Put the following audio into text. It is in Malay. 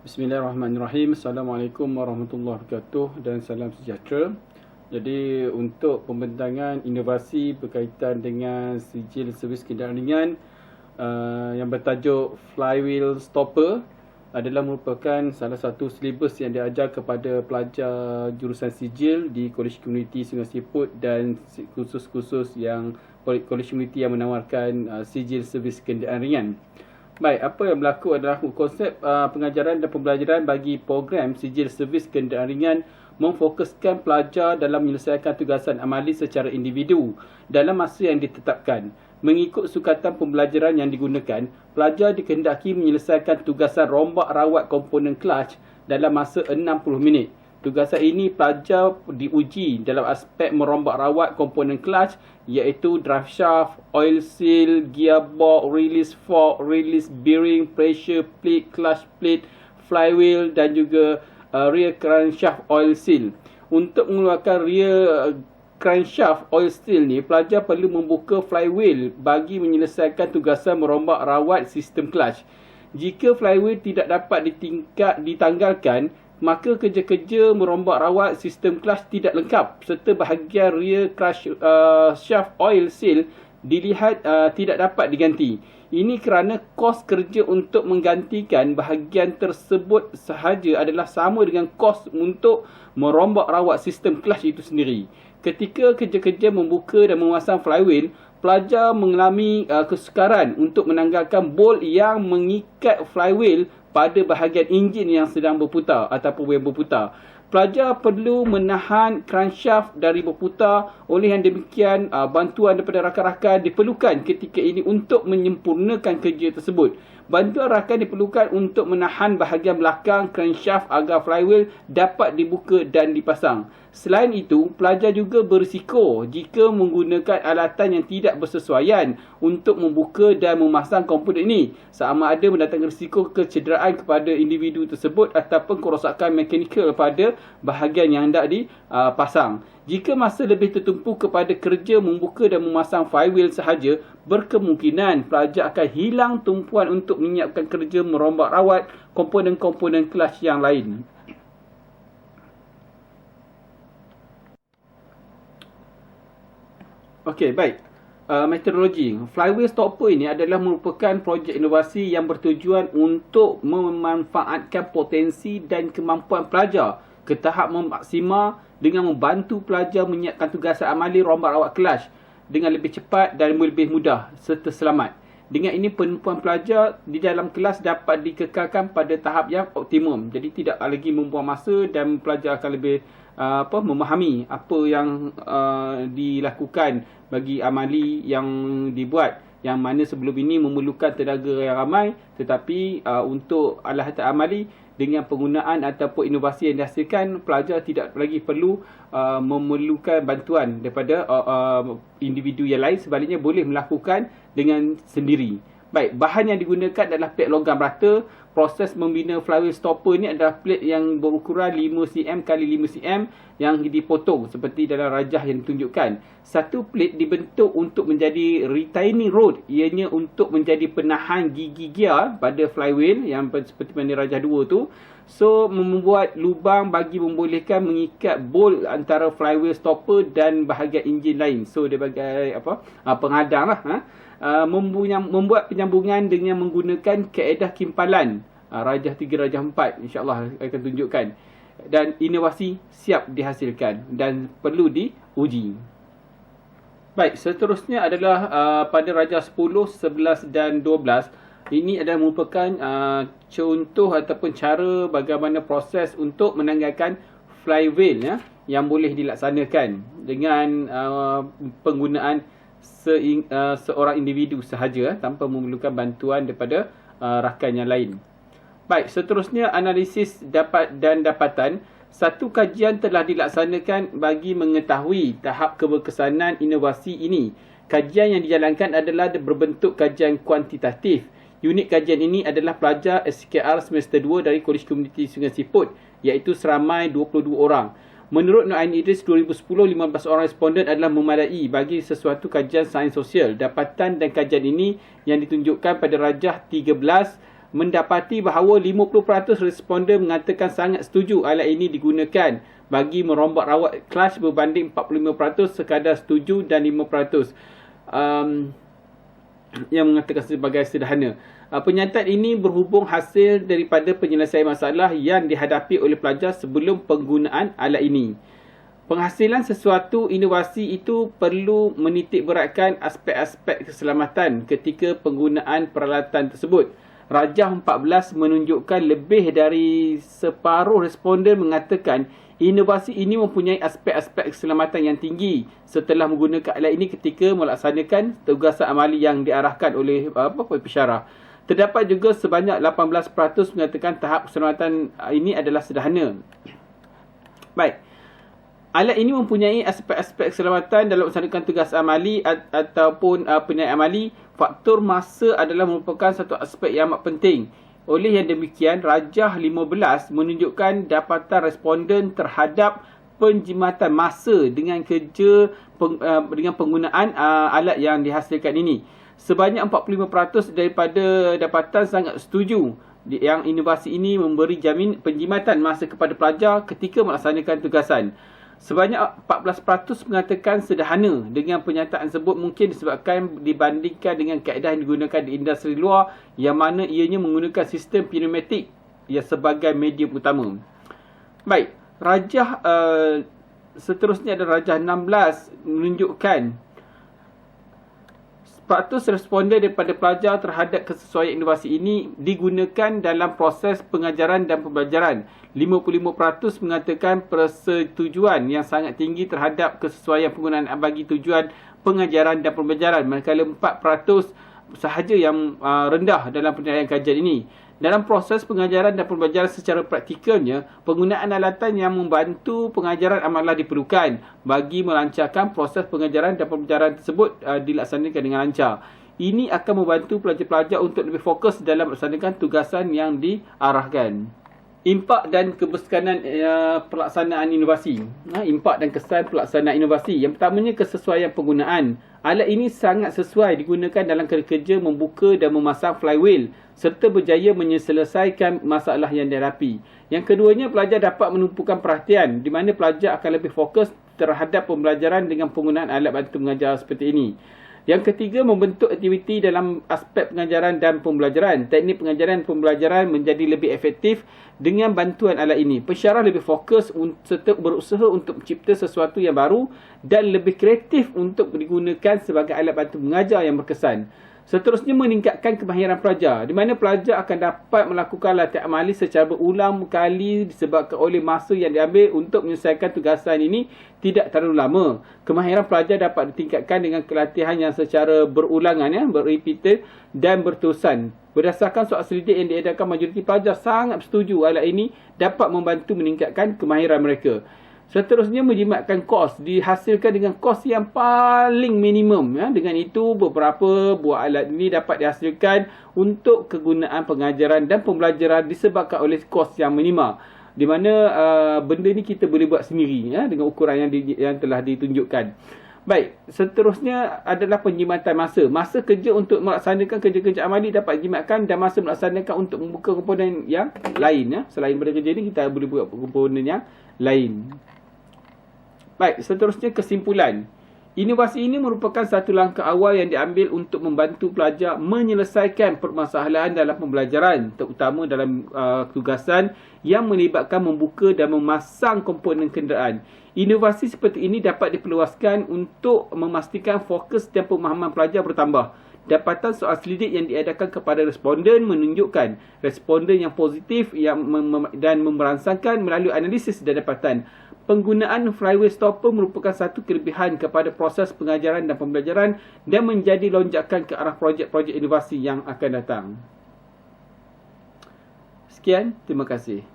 Bismillahirrahmanirrahim. Assalamualaikum warahmatullahi wabarakatuh dan salam sejahtera. Jadi untuk pembentangan inovasi berkaitan dengan sijil servis kenderaan ringan yang bertajuk Flywheel Stopper adalah merupakan salah satu silibus yang diajar kepada pelajar jurusan sijil di College Community Sungai Siput dan kursus-kursus yang College Community yang menawarkan sijil servis kenderaan ringan. Baik, apa yang berlaku adalah konsep pengajaran dan pembelajaran bagi program sijil servis kenderaan ringan memfokuskan pelajar dalam menyelesaikan tugasan amali secara individu dalam masa yang ditetapkan. Mengikut sukatan pembelajaran yang digunakan, pelajar dikehendaki menyelesaikan tugasan rombak rawat komponen clutch dalam masa 60 minit. Tugasan ini pelajar diuji dalam aspek merombak rawat komponen clutch iaitu drive shaft, oil seal, gearbox, release fork, release bearing, pressure plate, clutch plate, flywheel dan juga rear crankshaft oil seal. Untuk mengeluarkan rear crankshaft oil seal ni, pelajar perlu membuka flywheel bagi menyelesaikan tugasan merombak rawat sistem clutch. Jika flywheel tidak dapat ditanggalkan, maka kerja-kerja merombak rawat sistem clutch tidak lengkap serta bahagian rear shaft oil seal dilihat tidak dapat diganti. Ini kerana kos kerja untuk menggantikan bahagian tersebut sahaja adalah sama dengan kos untuk merombak rawat sistem clutch itu sendiri. Ketika kerja-kerja membuka dan memasang flywheel, pelajar mengalami kesukaran untuk menanggalkan bolt yang mengikat flywheel pada bahagian enjin yang sedang berputar ataupun yang berputar. Pelajar perlu menahan crankshaft dari berputar. Oleh yang demikian, bantuan daripada rakan-rakan diperlukan ketika ini untuk menyempurnakan kerja tersebut. Bantuan rakan diperlukan untuk menahan bahagian belakang crankshaft agar flywheel dapat dibuka dan dipasang. Selain itu, pelajar juga berisiko jika menggunakan alatan yang tidak bersesuaian untuk membuka dan memasang komponen ini, sama ada mendatangkan risiko kecederaan kepada individu tersebut ataupun kerosakan mekanikal pada bahagian yang hendak dipasang. Jika masa lebih tertumpu kepada kerja membuka dan memasang flywheel sahaja, berkemungkinan pelajar akan hilang tumpuan untuk menyiapkan kerja merombak rawat komponen-komponen clutch yang lain. Okey, baik. Metodologi. Flywheel Stopper ini adalah merupakan projek inovasi yang bertujuan untuk memanfaatkan potensi dan kemampuan pelajar ke tahap maksimal dengan membantu pelajar menyiapkan tugasan amali rombak rawat clutch dengan lebih cepat dan lebih mudah serta selamat. Dengan ini, penumpuan pelajar di dalam kelas dapat dikekalkan pada tahap yang optimum. Jadi tidak lagi membuang masa dan pelajar akan lebih memahami apa yang dilakukan bagi amali yang dibuat, yang mana sebelum ini memerlukan tenaga yang ramai, tetapi untuk alahatan amali dengan penggunaan ataupun inovasi yang dihasilkan, pelajar tidak lagi perlu memerlukan bantuan daripada individu yang lain, sebaliknya boleh melakukan dengan sendiri. Baik, bahan yang digunakan adalah plate logam rata. Proses membina flywheel stopper ini adalah plate yang berukuran 5cm x 5cm yang dipotong seperti dalam rajah yang ditunjukkan. Satu plate dibentuk untuk menjadi retaining rod, ianya untuk menjadi penahan gigi gear pada flywheel yang seperti mana rajah 2 tu. So, membuat lubang bagi membolehkan mengikat bolt antara flywheel stopper dan bahagian enjin lain. So, dia bagai penghadang lah. Membuat penyambungan dengan menggunakan kaedah kimpalan rajah 3, rajah 4, insyaAllah akan tunjukkan. Dan inovasi siap dihasilkan dan perlu diuji. Baik, seterusnya adalah pada rajah 10, 11 dan 12. Ini adalah merupakan contoh ataupun cara bagaimana proses untuk menanggalkan flywheel yang boleh dilaksanakan dengan penggunaan seorang individu sahaja tanpa memerlukan bantuan daripada rakan yang lain. Baik, seterusnya analisis dapatan. Satu kajian telah dilaksanakan bagi mengetahui tahap keberkesanan inovasi ini. Kajian yang dijalankan adalah berbentuk kajian kuantitatif. Unit kajian ini adalah pelajar SKR semester 2 dari College Community Sungai Siput, iaitu seramai 22 orang. Menurut Nur Ain Idris 2010, 15 orang responden adalah memadai bagi sesuatu kajian sains sosial. Dapatan dan kajian ini yang ditunjukkan pada rajah 13 mendapati bahawa 50% responden mengatakan sangat setuju alat ini digunakan bagi merombak rawat clutch berbanding 45% sekadar setuju dan 5% yang mengatakan sebagai sederhana. Penyataan ini berhubung hasil daripada penyelesaian masalah yang dihadapi oleh pelajar sebelum penggunaan alat ini. Penghasilan sesuatu inovasi itu perlu menitikberatkan aspek-aspek keselamatan ketika penggunaan peralatan tersebut. Rajah 14 menunjukkan lebih dari separuh responden mengatakan inovasi ini mempunyai aspek-aspek keselamatan yang tinggi setelah menggunakan alat ini ketika melaksanakan tugasan amali yang diarahkan oleh pensyarah. Terdapat juga sebanyak 18% mengatakan tahap keselamatan ini adalah sederhana. Baik. Alat ini mempunyai aspek-aspek keselamatan dalam melaksanakan tugas amali ataupun penilaian amali. Faktor masa adalah merupakan satu aspek yang amat penting. Oleh yang demikian, Rajah 15 menunjukkan dapatan responden terhadap penjimatan masa dengan dengan penggunaan alat yang dihasilkan ini. Sebanyak 45% daripada dapatan sangat setuju yang inovasi ini memberi penjimatan masa kepada pelajar ketika melaksanakan tugasan. Sebanyak 14% mengatakan sederhana dengan pernyataan tersebut mungkin disebabkan dibandingkan dengan kaedah yang digunakan di industri luar yang mana ianya menggunakan sistem pneumatik yang sebagai medium utama. Baik, rajah seterusnya adalah rajah 16 menunjukkan 100% responden daripada pelajar terhadap kesesuaian inovasi ini digunakan dalam proses pengajaran dan pembelajaran. 55% mengatakan persetujuan yang sangat tinggi terhadap kesesuaian penggunaan bagi tujuan pengajaran dan pembelajaran, manakala 4% sahaja yang rendah dalam penilaian kajian ini. Dalam proses pengajaran dan pembelajaran secara praktikalnya, penggunaan alatan yang membantu pengajaran amatlah diperlukan bagi melancarkan proses pengajaran dan pembelajaran tersebut dilaksanakan dengan lancar. Ini akan membantu pelajar-pelajar untuk lebih fokus dalam melaksanakan tugasan yang diarahkan. Impak dan keberskanan pelaksanaan inovasi. Impak dan kesan pelaksanaan inovasi. Yang pertamanya, kesesuaian penggunaan. Alat ini sangat sesuai digunakan dalam kerja membuka dan memasang flywheel serta berjaya menyelesaikan masalah yang dihadapi. Yang keduanya, pelajar dapat menumpukan perhatian di mana pelajar akan lebih fokus terhadap pembelajaran dengan penggunaan alat bantu mengajar seperti ini. Yang ketiga, membentuk aktiviti dalam aspek pengajaran dan pembelajaran. Teknik pengajaran dan pembelajaran menjadi lebih efektif dengan bantuan alat ini. Pensyarah lebih fokus serta berusaha untuk mencipta sesuatu yang baru dan lebih kreatif untuk digunakan sebagai alat bantu mengajar yang berkesan. Seterusnya, meningkatkan kemahiran pelajar, di mana pelajar akan dapat melakukan latihan amali secara berulang kali disebabkan oleh masa yang diambil untuk menyelesaikan tugasan ini tidak terlalu lama. Kemahiran pelajar dapat ditingkatkan dengan latihan yang secara berulangan, berrepeated dan berterusan. Berdasarkan soal selidik yang diedarkan, majoriti pelajar sangat setuju alat ini dapat membantu meningkatkan kemahiran mereka. Seterusnya, menjimatkan kos dihasilkan dengan kos yang paling minimum. Dengan itu, beberapa buah alat ini dapat dihasilkan untuk kegunaan pengajaran dan pembelajaran disebabkan oleh kos yang minima. Di mana benda ni kita boleh buat sendiri dengan ukuran yang telah ditunjukkan. Baik, seterusnya adalah penjimatan masa. Masa kerja untuk melaksanakan kerja-kerja amali dapat dijimatkan dan masa melaksanakan untuk membuka komponen yang lain. Selain pada kerja ni, kita boleh buat komponen yang lain. Baik, seterusnya kesimpulan. Inovasi ini merupakan satu langkah awal yang diambil untuk membantu pelajar menyelesaikan permasalahan dalam pembelajaran, terutama dalam tugasan yang melibatkan membuka dan memasang komponen kenderaan. Inovasi seperti ini dapat diperluaskan untuk memastikan fokus dan pemahaman pelajar bertambah. Dapatan soal selidik yang diadakan kepada responden menunjukkan responden yang positif dan merangsangkan melalui analisis dan dapatan. Penggunaan flywheel stopper merupakan satu kelebihan kepada proses pengajaran dan pembelajaran dan menjadi lonjakan ke arah projek-projek inovasi yang akan datang. Sekian, terima kasih.